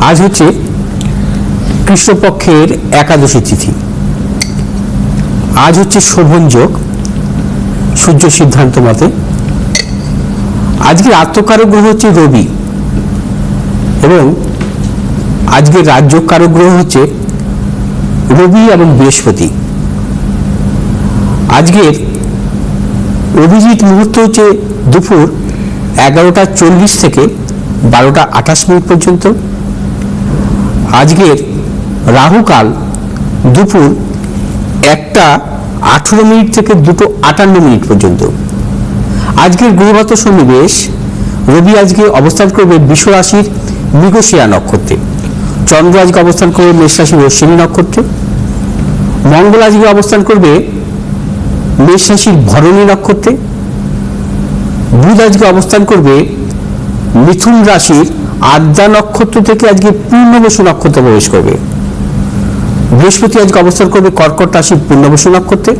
আজ হচ্ছে কৃষ্ণপক্ষের একাদশী তিথি। আজ হচ্ছে শোভন যোগ সূর্য সিদ্ধান্ত মতে। আজকের আত্মকারক গ্রহ হচ্ছে রবি এবং আজকের রাজযোগ কারক গ্রহ হচ্ছে রবি এবং বৃহস্পতি। আজকের অভিজিৎ মুহূর্ত হচ্ছে দুপুর 11:40 থেকে 12:28 পর্যন্ত। আজকের রাহুকাল দুপুর 1:18 থেকে 2:58 পর্যন্ত। আজকের গ্রহগত সন্নিবেশ, রবি আজকে অবস্থান করবে বৃষ রাশির মৃগশিরা নক্ষত্রে, চন্দ্র আজকে অবস্থান করবে মেষ রাশির অশ্বিনী নক্ষত্রে, মঙ্গল আজকে অবস্থান করবে মেষ রাশির ভরণী নক্ষত্রে, বুধ আজকে অবস্থান করবে মিথুন রাশির আদ্রা নক্ষত্র থেকে আজকে পূর্ণবসু নক্ষত্রে প্রবেশ করবে, বৃহস্পতি আজকে অবস্থান করবে কর্কট রাশির পূর্ণবসু নক্ষত্রে,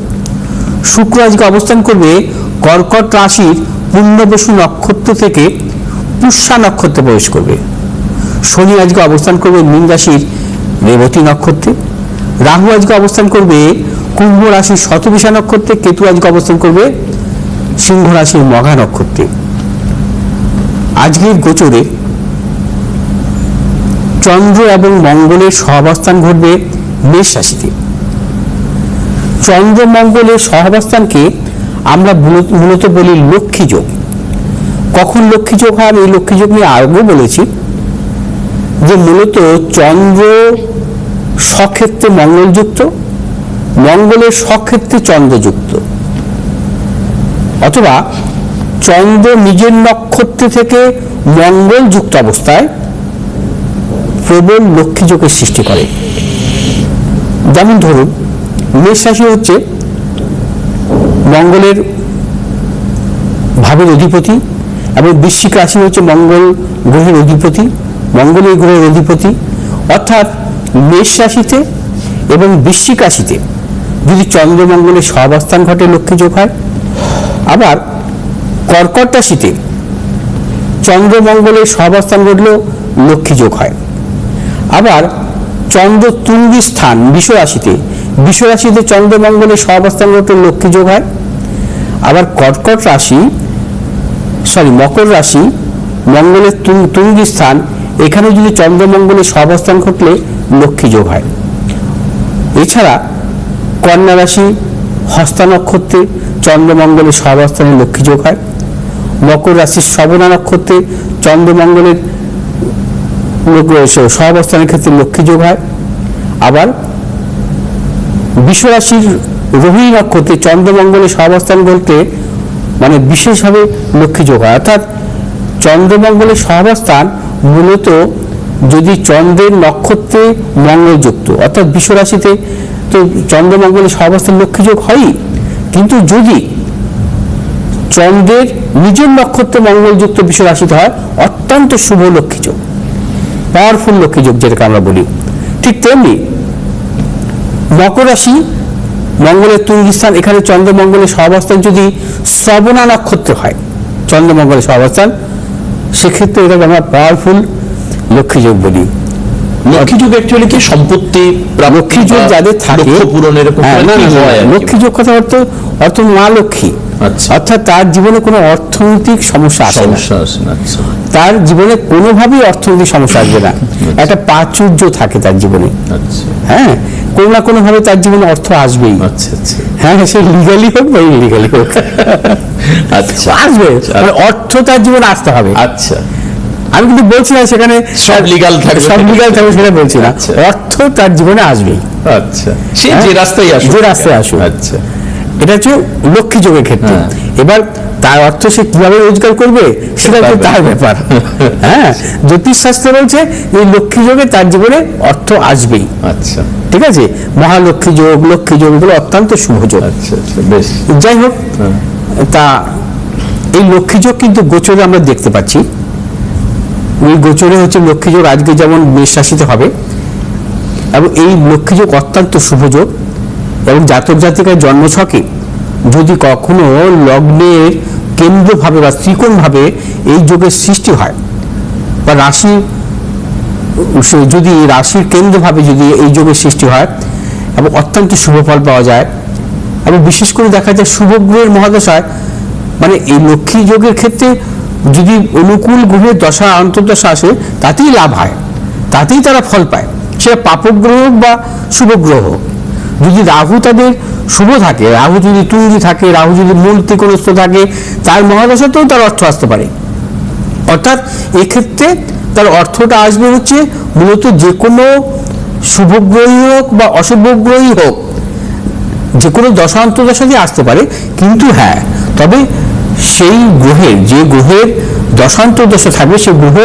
শুক্র আজকে অবস্থান করবে কর্কট রাশির পূর্ণবসু নক্ষত্র থেকে পুষ্যা নক্ষত্রে প্রবেশ করবে, শনি আজকে অবস্থান করবে মীন রাশির রেবতী নক্ষত্রে, রাহু আজকে অবস্থান করবে কুম্ভ রাশির শতবিশা নক্ষত্রে, কেতু আজকে অবস্থান করবে সিংহ রাশির মঘা নক্ষত্রে। আজকের গোচরে চন্দ্র এবং মঙ্গলের সহাবস্থান ঘটবে মেষ রাশিতে। চন্দ্র মঙ্গলের সহাবস্থানকে আমরা মূলত বলি লক্ষ্মী যোগ। কখন লক্ষ্মী যোগ হয়, এই লক্ষ্মী যোগ নিয়ে আগেও বলেছি যে মূলত চন্দ্র স্বক্ষেত্রে মঙ্গলযুক্ত, মঙ্গলের স্বক্ষেত্রে চন্দ্রযুক্ত, অথবা চন্দ্র নিজের নক্ষত্র থেকে মঙ্গল যুক্ত অবস্থায় প্রবল লক্ষ্মী যোগের সৃষ্টি করে। যেমন ধরুন, মেষ রাশি হচ্ছে মঙ্গলের ভাবের অধিপতি এবং বৃশ্চিক রাশি হচ্ছে মঙ্গল গ্রহের অধিপতি, মঙ্গলের গ্রহের অধিপতি। অর্থাৎ মেষ রাশিতে এবং বৃশ্চিক রাশিতে যদি চন্দ্র মঙ্গলের সহাবস্থান ঘটে লক্ষ্মী যোগ হয়। আবার কর্কট রাশিতে চন্দ্র মঙ্গলের সহাবস্থান ঘটলেও লক্ষ্মী যোগ হয়। আবার চন্দ্র তুঙ্গি স্থান বৃষ রাশিতে চন্দ্র মঙ্গলের সহাবস্থান ঘটলে লক্ষ্মী যোগ হয়। আবার মকর রাশি মঙ্গলের তুঙ্গি স্থান, এখানে যদি চন্দ্র মঙ্গলের সহাবস্থান ঘটলে লক্ষ্মী যোগ হয়। এছাড়া কন্যা রাশি হস্তা নক্ষত্রে চন্দ্র মঙ্গলের সহাবস্থানে লক্ষ্মী যোগ হয়। মকর রাশির শ্রবণা নক্ষত্রে চন্দ্র মঙ্গলের সহাবস্থানের ক্ষেত্রে লক্ষ্মী যোগ হয়। আবার বৃষ রাশির রোহিণী নক্ষত্রে চন্দ্র মঙ্গলের সহাবস্থান ঘটলে মানে বিশেষভাবে লক্ষ্মী যোগ হয়। অর্থাৎ চন্দ্রমঙ্গলের সহাবস্থান মূলত যদি চন্দ্রের নক্ষত্রে মঙ্গলযুক্ত, অর্থাৎ বৃষ রাশিতে তো চন্দ্রমঙ্গলের সহাবস্থান লক্ষ্মী যোগ হয়ই, কিন্তু যদি চন্দ্রের নিজের নক্ষত্রে মঙ্গলযুক্ত বৃষ রাশিতে হয়, অত্যন্ত শুভ লক্ষ্মী যোগ, পাওয়ারফুল লক্ষ্মী যোগ যেটাকে আমরা বলি। ঠিক তেমনি মকর রাশি মঙ্গলের তুঙ্গি স্থান, এখানে চন্দ্রমঙ্গলের সহাবস্থান যদি শ্রবণা নক্ষত্রে হয় চন্দ্রমঙ্গলের সহাবস্থান, সেক্ষেত্রে এটাকে আমরা পাওয়ারফুল লক্ষ্মী যোগ বলি। লক্ষ্মী যোগ অ্যাকচুয়ালি কি সম্পত্তি, লক্ষ্মী যোগ যাদের থাকে, লক্ষ্মী যোগ কথা অর্থ মা লক্ষ্মী, অর্থাৎ তার জীবনে কোনো অর্থনৈতিক সমস্যা আসে না, তার জীবনে কোনোভাবেই অর্থনৈতিক সমস্যা আসবে না, একটা প্রাচুর্য থাকে তার জীবনে। হ্যাঁ, কোনো না কোনো ভাবে তার জীবনে অর্থ আসবেই। হ্যাঁ, সে লিগালি হোক বা ইলিগালি হোক আসবে, মানে অর্থ তার জীবনে আসতে হবে। আচ্ছা, আমি কিন্তু বলছি না সেখানে সব লিগাল থাকবে সেটা বলছি না, অর্থ তার জীবনে আসবেই। আচ্ছা, সে যে রাস্তায় আসুক। আচ্ছা, এটা হচ্ছে লক্ষ্মী যোগের ক্ষেত্রে। এবার তার অর্থ সে কিভাবে রোজগার করবে সেটা হচ্ছে তার ব্যাপার। হ্যাঁ, জ্যোতিষ শাস্ত্র বলছে এই লক্ষ্মী যোগে তার জীবনে অর্থ আসবেই। আচ্ছা, ঠিক আছে, মহালক্ষ্মী যোগ, লক্ষ্মী যোগ এগুলো অত্যন্ত শুভ যোগ। আচ্ছা, বেশ। যাই হোক, তা এই লক্ষ্মী যোগ কিন্তু গোচরে আমরা দেখতে পাচ্ছি। ওই গোচরে হচ্ছে লক্ষ্মী যোগ আজকে যেমন মেষ রাশিতে হবে, এবং এই লক্ষ্মী যোগ অত্যন্ত শুভ যোগ। এবং জাতক জাতিকার জন্মছকে যদি কখনো লগ্নের কেন্দ্রভাবে বা ত্রিকোণভাবে এই যোগের সৃষ্টি হয়, বা রাশি যদি রাশির কেন্দ্রভাবে যদি এই যোগের সৃষ্টি হয় এবং অত্যন্ত শুভ ফল পাওয়া যায়, এবং বিশেষ করে দেখা যায় শুভ গ্রহের মহাদশায়, মানে এই লক্ষ্মী যোগের ক্ষেত্রে যদি অনুকূল গ্রহের দশা অন্তর্দশা আসে তাতেই লাভ হয়, তাতেই তারা ফল পায়, সেটা পাপগ্রহ হোক বা শুভ গ্রহ হোক। যদি রাহু তাদের শুভ থাকে, রাহু যদি তুঙ্গি থাকে, রাহু যদি মূল ত্রিকোণস্থ থাকে, তার মহাদশাতেও তার অর্থ আসতে পারে। অর্থাৎ এক্ষেত্রে তার অর্থটা আসবে হচ্ছে মূলত যে কোনো শুভগ্রহী হোক বা অশুভগ্রহী হোক, যে কোনো দশা অন্তর্দশা দিয়ে আসতে পারে। কিন্তু হ্যাঁ, তবে সেই গ্রহের, যে গ্রহের দশান্তর্দশা থাকবে সেই গ্রহ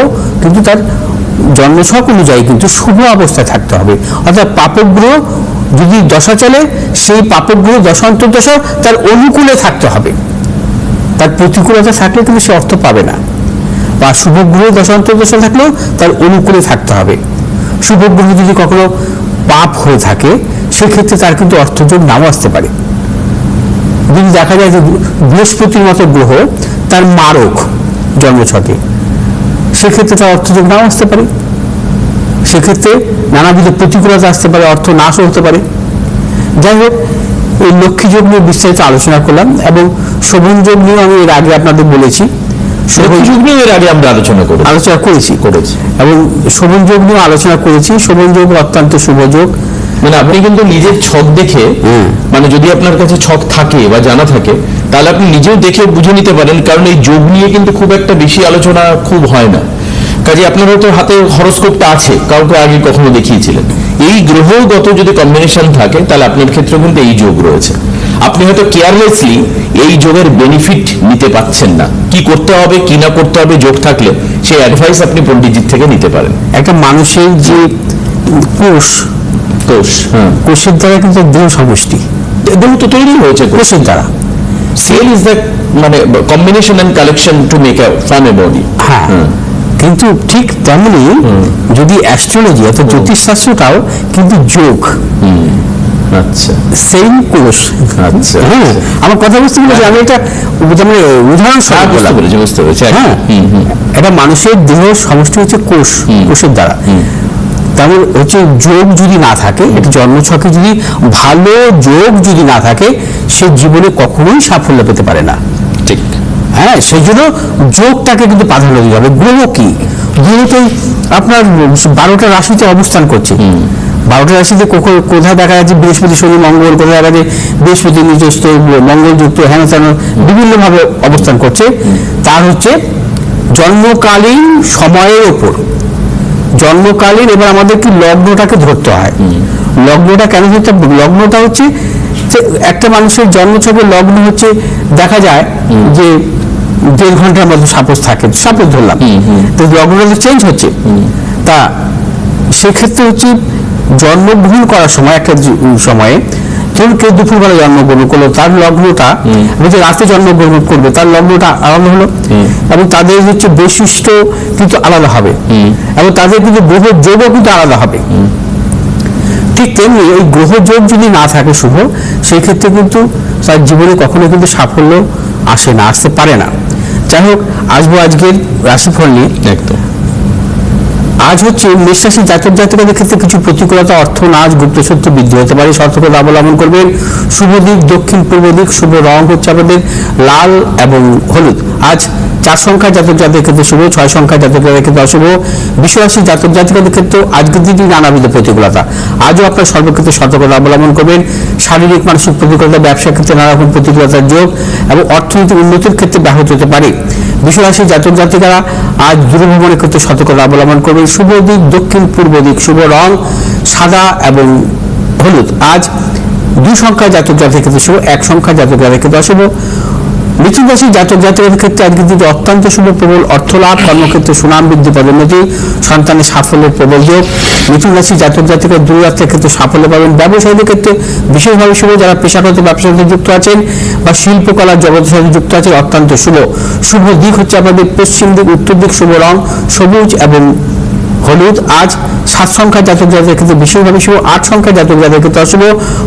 কিন্তু তার জন্মছক অনুযায়ী কিন্তু শুভ অবস্থায় থাকতে হবে। অর্থাৎ পাপগ্রহ যদি দশা চলে, সেই পাপগ্রহ দশান্তর্দশা তার অনুকূলে থাকতে হবে, তার প্রতিকূলতা থাকলে কিন্তু সে অর্থ পাবে না। বা শুভগ্রহ দশান্তর্দশা থাকলেও তার অনুকূলে থাকতে হবে। শুভগ্রহ যদি কখনো পাপ হয়ে থাকে সেক্ষেত্রে তার কিন্তু অর্থযোগ নাও আসতে পারে। যদি দেখা যায় যে বৃহস্পতির মতো গ্রহ তার মারক জন্মছকে, সেক্ষেত্রে তার অর্থযোগ নাও আসতে পারে। সেক্ষেত্রে নানাবিধ প্রতিকূলতা আসতে পারে, অর্থ নাশও হতে পারে। যাই হোক, এই লক্ষ্মী যোগ নিয়ে বিস্তারিত আলোচনা করলাম, এবং শোভন যোগ নিয়ে আমি এর আগে আপনাদের বলেছি। শোভন যোগ নিয়ে এর আগে আমরা আলোচনা করেছি এবং শোভন যোগ নিয়ে আলোচনা করেছি। শোভন যোগ অত্যন্ত শুভ যোগ। মানে আপনি কিন্তু নিজের ছক দেখে, মানে যদি আপনার কাছে ছক থাকে বা জানা থাকে, তাহলে আপনি নিজেও দেখে বুঝে নিতে পারেন। কারণ এই যোগ নিয়ে কিন্তু খুব একটা বেশি আলোচনা খুব হয় না। কাজে আপনার হয়তো হাতে হরোস্কোপটা আছে, কাউকে আগে কখনো দেখিয়েছিলেন, এই গ্রহগত যদি কম্বিনেশন থাকে তাহলে আপনার ক্ষেত্রে কিন্তু এই যোগ রয়েছে। আপনি হয়তো কেয়ারলেসলি এই যোগের বেনিফিট নিতে পাচ্ছেন না। কি করতে হবে কি না করতে হবে যোগ থাকলে সেই অ্যাডভাইস আপনি পণ্ডিতজির থেকে নিতে পারেন। একটা মানুষের যে কোষের দ্বারা কিন্তু দেহ সমষ্টি, দেহ তো তৈরি হয়েছে কোষের দ্বারা। সেল ইজ দ্য মানে combination and collection to make a form a body. হ্যাঁ, কিন্তু ঠিক তেমনি যদি অ্যাস্ট্রোলজি অর্থাৎ জ্যোতিষশাস্ত্রটাও কিন্তু যোগ। আচ্ছা, সেম কোষ। আচ্ছা, হ্যাঁ, আমার কথা বুঝতে পেরেছি। আমি একটা উদাহরণস্বরূপ বললাম। বুঝতে পেরেছি। হ্যাঁ, একটা মানুষের দেহ সমষ্টি হচ্ছে কোষ, কোষের দ্বারা। তেমন হচ্ছে যোগ যদি না থাকে, এটা জন্মছকে যদি ভালো যোগ যদি না থাকে, সে জীবনে কখনোই সাফল্য পেতে পারে না। ঠিক। হ্যাঁ, সেই জন্য যোগটাকে কিন্তু প্রাধান্য দিতে হবে। গ্রহ কি? গ্রহ তো আপনার 12টা রাশিতে অবস্থান করছে। 12টা রাশিতে কোথায় দেখা যাচ্ছে বৃহস্পতি, শনি, মঙ্গল, কোথায় দেখা যাচ্ছে বৃহস্পতি নিজস্ব, মঙ্গলযুক্ত, হ্যাঁ বিভিন্ন ভাবে অবস্থান করছে। তার হচ্ছে জন্মকালীন সময়ের ওপর, জন্মকালীন। এবার আমাদের কি লগ্নটাকে ধরতে হয়। লগ্নটা কেন ধরতে হবে? লগ্নটা হচ্ছে যে একটা মানুষের জন্মছকের লগ্ন হচ্ছে, দেখা যায় যে 1.5 ঘন্টার মধ্যে সাপোজ থাকে, সাপোজ ধরলাম, তো লগ্নটা তো চেঞ্জ হচ্ছে। তা সেক্ষেত্রে হচ্ছে জন্মগ্রহণ করার সময়, একটা সময়ে ধরুন কেউ দুপুরবেলা জন্মগ্রহণ করলো, তার লগ্নটা যে রাতে জন্মগ্রহণ করবে তার লগ্নটা আলাদা হলো, এবং তাদের হচ্ছে বৈশিষ্ট্য কিন্তু আলাদা হবে, এবং তাদের কিন্তু গ্রহ যোগও কিন্তু আলাদা হবে। ঠিক তেমনি ওই গ্রহ যোগ যদি না থাকে শুভ, সেই ক্ষেত্রে কিন্তু তার জীবনে কখনো কিন্তু সাফল্য আসে না, আসতে পারে না। যাই হোক, আসবো আজকের রাশিফল নিয়ে। একদম। আজ হচ্ছে মেষ রাশি জাতক জাতিকাদের ক্ষেত্রে কিছু প্রতিকূলতা, অর্থ নাশ, গুপ্ত সত্য বৃদ্ধি হতে পারে। সতর্কতা অবলম্বন করবেন। শুভ দিক দক্ষিণ পূর্ব দিক। শুভ রং হচ্ছে আমাদের লাল এবং হলুদ। আজ 4 সংখ্যা জাতক জাতিকাদের ক্ষেত্রে শুভ, 6 সংখ্যা জাতক জাতিকাদের ক্ষেত্রে অশুভ। বৃষ রাশি জাতক জাতিকাদের ক্ষেত্রে আজকের দিনটি নানাবিধ প্রতিকূলতা। আজও আপনার সর্বক্ষেত্রে সতর্কতা অবলম্বন করবেন। শারীরিক মানসিক প্রতিকূলতা, ব্যবসার ক্ষেত্রে নানা রকম প্রতিকূলতার যোগ এবং অর্থনৈতিক উন্নতির ক্ষেত্রে ব্যাহত হতে পারে। বৃষ রাশি জাতক জাতিকারা আজ দূরভ্রমণের ক্ষেত্রে সতর্কতা অবলম্বন করবেন। শুভ দিক দক্ষিণ পূর্ব দিক। শুভ রং সাদা এবং হলুদ। আজ 2 সংখ্যা জাতক জাতিকাদের ক্ষেত্রে শুভ, 1 সংখ্যা জাতক জাতিকাদের ক্ষেত্রে অশুভ। মিথুন রাশি জাতক জাতিকাদের ক্ষেত্রে আজকের দিনটি অত্যন্ত শুভ। প্রবল অর্থ লাভ, কর্মক্ষেত্রে সুনাম বৃদ্ধি, পদোন্নতি, সন্তানের সাফল্যের প্রবল যোগ। মিথুন রাশি জাতক জাতিকারা দূরযাত্রার ক্ষেত্রে সাফল্য পাবেন। ব্যবসায়ীদের ক্ষেত্রে বিশেষভাবে শুভ। যারা পেশাগত ব্যবসার সাথে যুক্ত আছেন বা শিল্পকলার জগতের সাথে যুক্ত আছেন, অত্যন্ত শুভ। শুভ দিক হচ্ছে আমাদের পশ্চিম দিক, উত্তর দিক। শুভ রং সবুজ এবং হলুদ আজ 7 সংখ্যার জাতক জাতকের ক্ষেত্রে বিশেষভাবে শুভ, 8 সংখ্যার জাতক জাতকের ক্ষেত্রে অশুভ।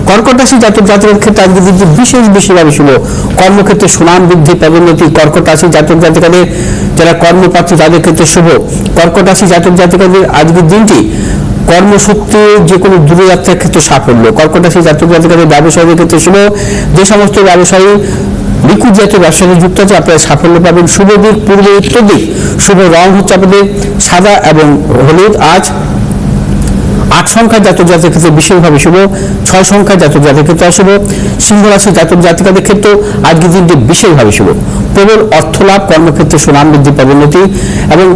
কর্কট রাশি জাতক জাতকের ক্ষেত্রে আজকে দিনটি বিশেষভাবে শুভ, কর্মক্ষেত্রে সুনাম বৃদ্ধি পদোন্নতি। কর্কট রাশি জাতক জাতিকাদের যারা কর্মপ্রার্থী তাদের ক্ষেত্রে শুভ। কর্কট রাশি জাতক জাতিকাদের আজকের দিনটি কর্মসূত্রে যে কোনো দূরযাত্রার ক্ষেত্রে সাফল্য। কর্কট রাশি জাতক জাতিকাদের ব্যবসায়ীদের ক্ষেত্রে শুভ, যে সমস্ত ব্যবসায়ী লিকুইড জাতীয় ব্যবসায় যুক্ত আছে আপনারা সাফল্য পাবেন। শুভ দিক পূর্ব উত্তর দিক, শুভ রং হচ্ছে আপনাদের সাদা এবং হলুদ। আজ 8 সংখ্যার জাতক জাতকের ক্ষেত্রে বিশেষভাবে শুভ, 6 সংখ্যার জাতক জাতকের ক্ষেত্রে অশুভ। সিংহ রাশি জাতক জাতিকাদের ক্ষেত্রে আজকের দিনটি বিশেষভাবে শুভ, প্রবল অর্থ লাভ, কর্মক্ষেত্রে সুনাম বৃদ্ধি পদোন্নতি এবং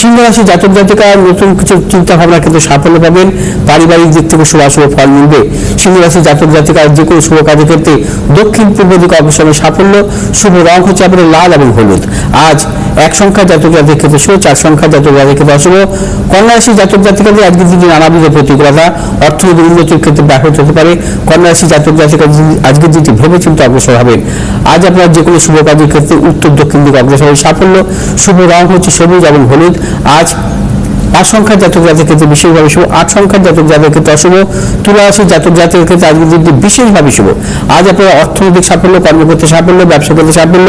সিংহ রাশি জাতক জাতিকা নতুন কিছু চিন্তা ভাবনার ক্ষেত্রে সাফল্য পাবেন। পারিবারিক দিক থেকে শুভাশুভ ফল মিলবে। সিংহ রাশি জাতক জাতিকা যে কোনো শুভ কাজের ক্ষেত্রে দক্ষিণ পূর্ব দিকে অবশ্যই সাফল্য। শুভ রং হচ্ছে আপনাদের লাল এবং হলুদ। আজ 1 সংখ্যার জাতক জাতির ক্ষেত্রে শুভ, 4 সংখ্যার জাতক জাতির ক্ষেত্রে অশুভ। কন্যা রাশি জাতক জাতিকাদের আজকের দিনে নানাবিধ প্রতিকূলতা, অর্থনৈতিক উন্নতির ক্ষেত্রে ব্যাহত হতে পারে। কন্যা রাশি জাতক জাতিকা আজকের দিনটি ভেবে চিন্তে অগ্রসর হবেন। আজ আপনার যে কোনো শুভ কাজের ক্ষেত্রে উত্তর দক্ষিণ দিকে অগ্রসর হবে সাফল্য। শুভ রং হচ্ছে সবুজ এবং হলুদ। আজ 5 সংখ্যার জাতক জাতকের ক্ষেত্রে বিশেষভাবে শুভ, 8 সংখ্যার জাতক জাতকের ক্ষেত্রে অশুভ। তুলা রাশির জাতক জাতকের ক্ষেত্রে আজকের দিনটি বিশেষভাবে শুভ। আজ আপনারা অর্থনৈতিক সাফল্য, কর্মক্ষেত্রে সাফল্য, ব্যবসা ক্ষেত্রে সাফল্য,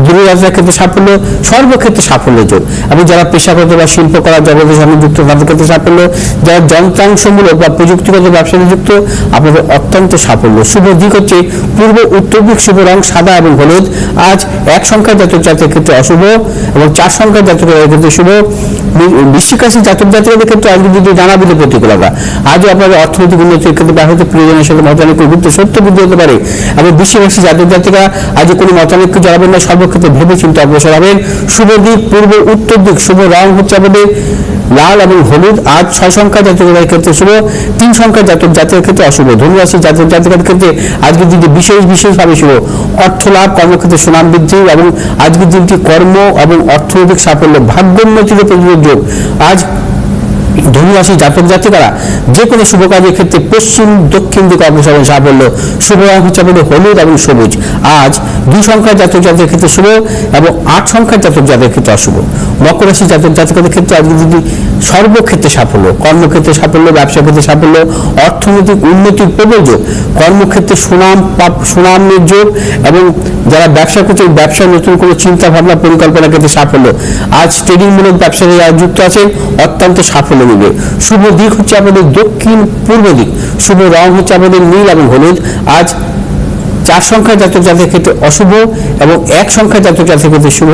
দূরযাত্রার ক্ষেত্রে সাফল্য, সর্বক্ষেত্রে সাফল্য যোগ। এবং যারা পেশাগত বা শিল্পকলা জগতের সঙ্গে যুক্ত তাদের ক্ষেত্রে সাফল্য, যারা যন্ত্রাংশমূলক বা প্রযুক্তিগত ব্যবসাতে যুক্ত আপনাদের অত্যন্ত সাফল্য। শুভ দিক হচ্ছে পূর্ব উত্তর দিক, শুভ রং সাদা এবং হলুদ। আজ 1 সংখ্যার জাতক জাতকের ক্ষেত্রে অশুভ এবং 4 সংখ্যার জাতক জাতকের ক্ষেত্রে শুভ। বৃশ্চিক রাশি জাতক জাতিকাদের ক্ষেত্রে আজকে যদি নানাবিধ প্রতিকূলতা, আজও আপনাদের অর্থনৈতিক উন্নতির ক্ষেত্রে ব্যাহত, প্রিয়জনের সাথে মতানৈক্য গুরুত্ব সত্য বৃদ্ধি হতে পারে। এবং বৃশ্চিক রাশি জাতক জাতিকা আজ কোনো মতানৈক্য জড়াবেন না, সর্বক্ষেত্রে ভেবে চিন্তে অগ্রসর হবেন। শুভ দিক পূর্ব উত্তর দিক, শুভ রং হচ্ছে আমাদের লাল এবং হলুদ। আজ 6 সংখ্যার জাতক জাতকের ক্ষেত্রে শুভ, 3 সংখ্যার জাতক জাতকের ক্ষেত্রে অশুভ। ধনু রাশি জাতক জাতিকাদের ক্ষেত্রে আজকের দিনটি বিশেষভাবে শুভ, অর্থ লাভ, কর্মক্ষেত্রে সুনাম বৃদ্ধি এবং আজকের দিনটি কর্ম এবং অর্থনৈতিক সাফল্য, ভাগ্যোন্নতির প্রতিযোগ যোগ। আজ ধনু রাশি জাতক জাতিকারা যে কোনো শুভ কাজের ক্ষেত্রে পশ্চিম দক্ষিণ দিকে অগ্রসর সাফল্য। শুভ রং হচ্ছে আমাদের হলুদ এবং সবুজ। আজ 2 সংখ্যার জাতক জাতকের ক্ষেত্রে শুভ এবং 8 সংখ্যার জাতক জাতকের ক্ষেত্রে অশুভ। মকর রাশি জাতক জাতিকাদের ক্ষেত্রে আজকে যদি সর্বক্ষেত্রে সাফল্য, কর্মক্ষেত্রে সাফল্য, ব্যবসা ক্ষেত্রে সাফল্য, অর্থনৈতিক উন্নতির প্রবল যোগ, কর্মক্ষেত্রে সুনামের যোগ এবং যারা ব্যবসা করছে ব্যবসায় নতুন কোনো চিন্তা ভাবনা পরিকল্পনা ক্ষেত্রে সাফল্য। আজ ট্রেডিংমূলক ব্যবসায় যারা যুক্ত আছেন অত্যন্ত সাফল্য মিলবে। শুভ দিক হচ্ছে আমাদের দক্ষিণ পূর্ব দিক, শুভ রং হচ্ছে আমাদের নীল এবং হলুদ। আজ 4 সংখ্যার জাতক জাতকের ক্ষেত্রে অশুভ এবং 1 সংখ্যার জাতক জাতকের ক্ষেত্রে শুভ।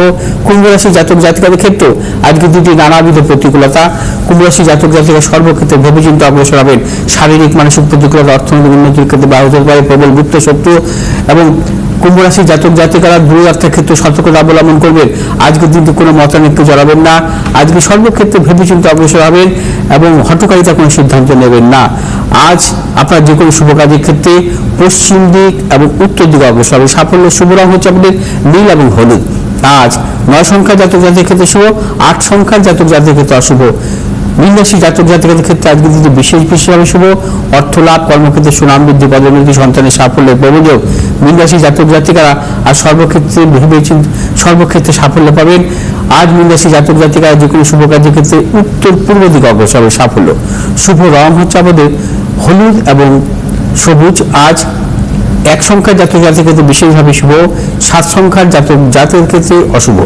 কুম্ভ রাশি জাতক জাতিকাদের ক্ষেত্রে আজকে দুটি নানাবিধ প্রতিকূলতা। কুম্ভ রাশি জাতক জাতিকা সর্বক্ষেত্রে ভেবে চিন্তে অগ্রসর হবেন। শারীরিক মানসিক প্রতিকূলতা, অর্থনৈতিক উন্নতির ক্ষেত্রে ব্যাহত হতে পারে, প্রবল গুপ্ত শত্রু এবং কুম্ভ রাশি জাতক জাতিকারা দূরযাত্রার ক্ষেত্রে সতর্কতা অবলম্বন করবেন। আজকের দিনটি কোনো মতানৈক্য জড়াবেন না। আজকে সর্বক্ষেত্রে ভেবে চিন্তে অগ্রসর হবেন এবং হঠকারিতা কোনো সিদ্ধান্ত নেবেন না। আজ আপনার যে কোনো শুভ কাজের ক্ষেত্রে পশ্চিম দিক এবং উত্তর দিকে অগ্রসর হবে সাফল্য। শুভ রং হচ্ছে আপনাদের নীল এবং হলুদ। আজ 9 সংখ্যার জাতক জাতকের ক্ষেত্রে শুভ, 8 সংখ্যার জাতক জাতকের ক্ষেত্রে অশুভ। মীন রাশি জাতক জাতিকাদের ক্ষেত্রে আজকে দিনটি বিশেষভাবে শুভ, অর্থ লাভ, কর্মক্ষেত্রে সুনাম বৃদ্ধি, পদোন্নতি, সন্তানের সাফল্যের প্রবযোগ। মীন রাশি জাতক জাতিকারা আর সর্বক্ষেত্রে সাফল্য পাবেন। আজ মীন রাশি জাতক জাতিকারা যে কোনো শুভ কাজের ক্ষেত্রে উত্তর পূর্ব দিকে অগ্রসর হবে সাফল্য। শুভ রং হচ্ছে আমাদের হলুদ এবং সবুজ। আজ 1 সংখ্যার জাতক জাতকের ক্ষেত্রে বিশেষভাবে শুভ, 7 সংখ্যার জাতক জাতকের ক্ষেত্রে অশুভ।